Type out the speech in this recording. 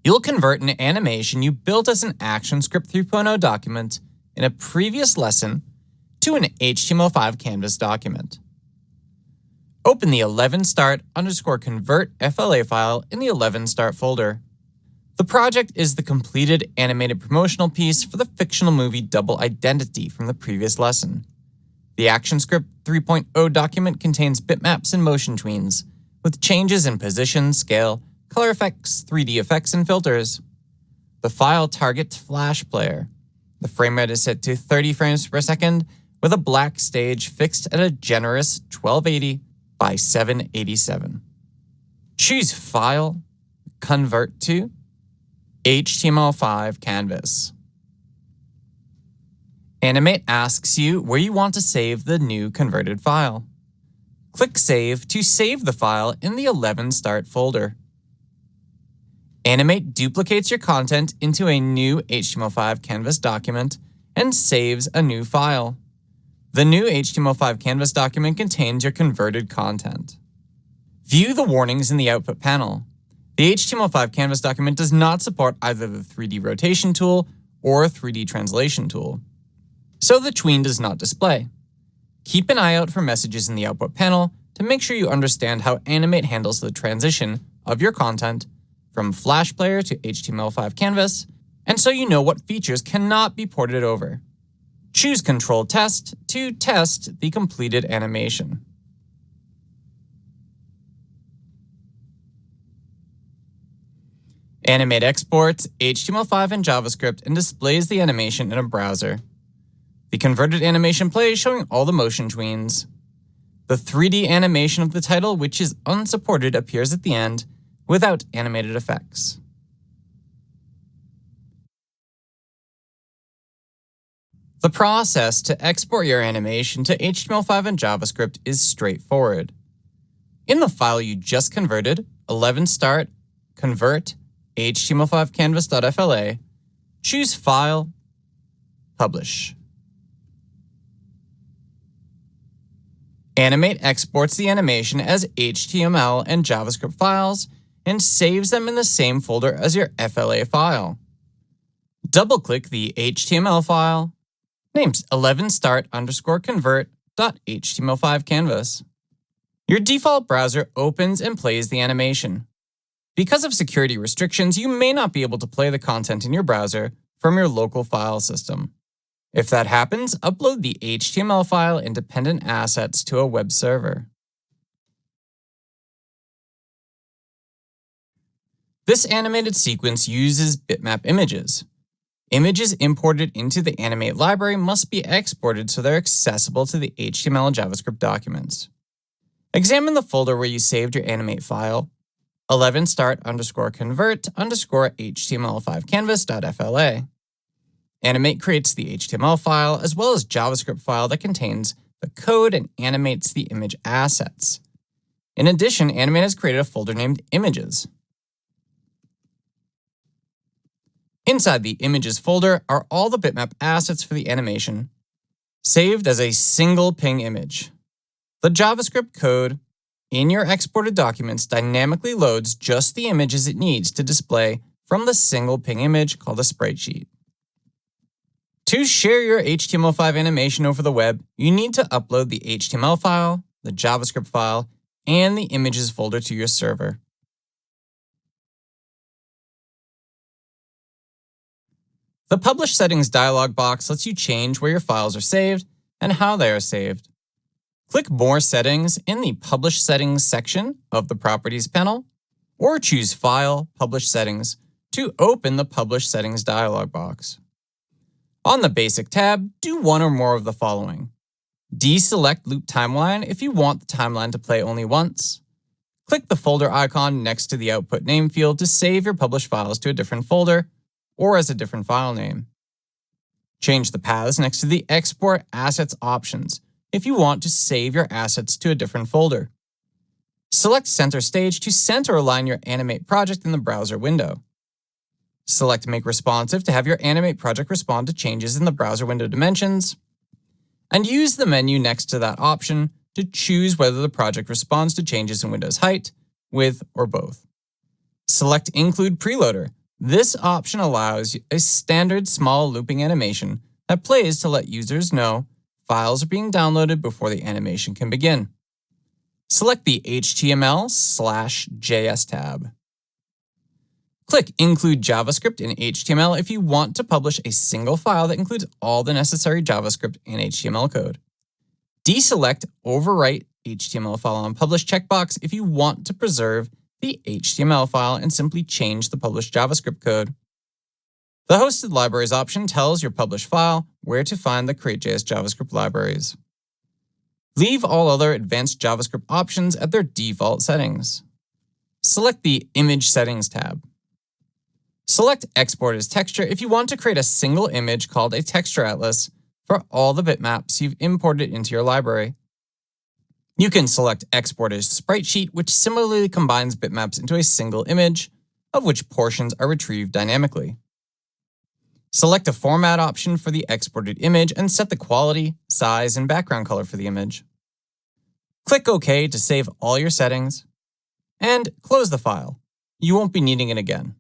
You'll convert an animation you built as an ActionScript 3.0 document in a previous lesson to an HTML5 Canvas document. Open the 11start_convert FLA file in the 11start folder. The project is the completed animated promotional piece for the fictional movie Double Identity from the previous lesson. The ActionScript 3.0 document contains bitmaps and motion tweens, with changes in position, scale, color effects, 3D effects, and filters. The file targets Flash Player. The frame rate is set to 30 frames per second, with a black stage fixed at a generous 1280 by 787. Choose File, Convert to HTML5 Canvas. Animate asks you where you want to save the new converted file. Click Save to save the file in the 11start folder. Animate duplicates your content into a new HTML5 Canvas document and saves a new file. The new HTML5 Canvas document contains your converted content. View the warnings in the output panel. The HTML5 Canvas document does not support either the 3D rotation tool or 3D translation tool, so the tween does not display. Keep an eye out for messages in the output panel to make sure you understand how Animate handles the transition of your content from Flash Player to HTML5 Canvas, and so you know what features cannot be ported over. Choose Control Test to test the completed animation. Animate exports HTML5 and JavaScript and displays the animation in a browser. The converted animation plays showing all the motion tweens. The 3D animation of the title, which is unsupported, appears at the end without animated effects. The process to export your animation to HTML5 and JavaScript is straightforward. In the file you just converted, 11start convert HTML5 canvas.fla, choose File, Publish. Animate exports the animation as HTML and JavaScript files and saves them in the same folder as your FLA file. Double-click the HTML file, named 11start_convert.html5 canvas. Your default browser opens and plays the animation. Because of security restrictions, you may not be able to play the content in your browser from your local file system. If that happens, upload the HTML file and dependent assets to a web server. This animated sequence uses bitmap images. Images imported into the Animate library must be exported so they're accessible to the HTML and JavaScript documents. Examine the folder where you saved your Animate file, 11start_convert_HTML5 canvas.fla. Animate creates the HTML file as well as JavaScript file that contains the code and animates the image assets. In addition, Animate has created a folder named Images. Inside the Images folder are all the bitmap assets for the animation, saved as a single ping image. The JavaScript code in your exported documents dynamically loads just the images it needs to display from the single ping image called a sprite sheet. To share your HTML5 animation over the web, you need to upload the HTML file, the JavaScript file, and the Images folder to your server. The Publish Settings dialog box lets you change where your files are saved and how they are saved. Click More Settings in the Publish Settings section of the Properties panel, or choose File, Publish Settings to open the Publish Settings dialog box. On the Basic tab, do one or more of the following. Deselect Loop Timeline if you want the timeline to play only once. Click the folder icon next to the Output Name field to save your published files to a different folder or as a different file name. Change the paths next to the Export Assets options if you want to save your assets to a different folder. Select Center Stage to center align your Animate project in the browser window. Select Make Responsive to have your Animate project respond to changes in the browser window dimensions. And use the menu next to that option to choose whether the project responds to changes in Windows height, width, or both. Select Include Preloader. This option allows a standard small looping animation that plays to let users know files are being downloaded before the animation can begin. Select the HTML/JS tab. Click Include JavaScript in HTML if you want to publish a single file that includes all the necessary JavaScript and HTML code. Deselect Overwrite HTML file on Publish checkbox if you want to preserve the HTML file and simply change the published JavaScript code. The Hosted Libraries option tells your published file where to find the Create.js JavaScript libraries. Leave all other advanced JavaScript options at their default settings. Select the Image Settings tab. Select Export as Texture if you want to create a single image called a texture atlas for all the bitmaps you've imported into your library. You can select Export as Spritesheet, which similarly combines bitmaps into a single image, of which portions are retrieved dynamically. Select a format option for the exported image and set the quality, size, and background color for the image. Click OK to save all your settings, and close the file. You won't be needing it again.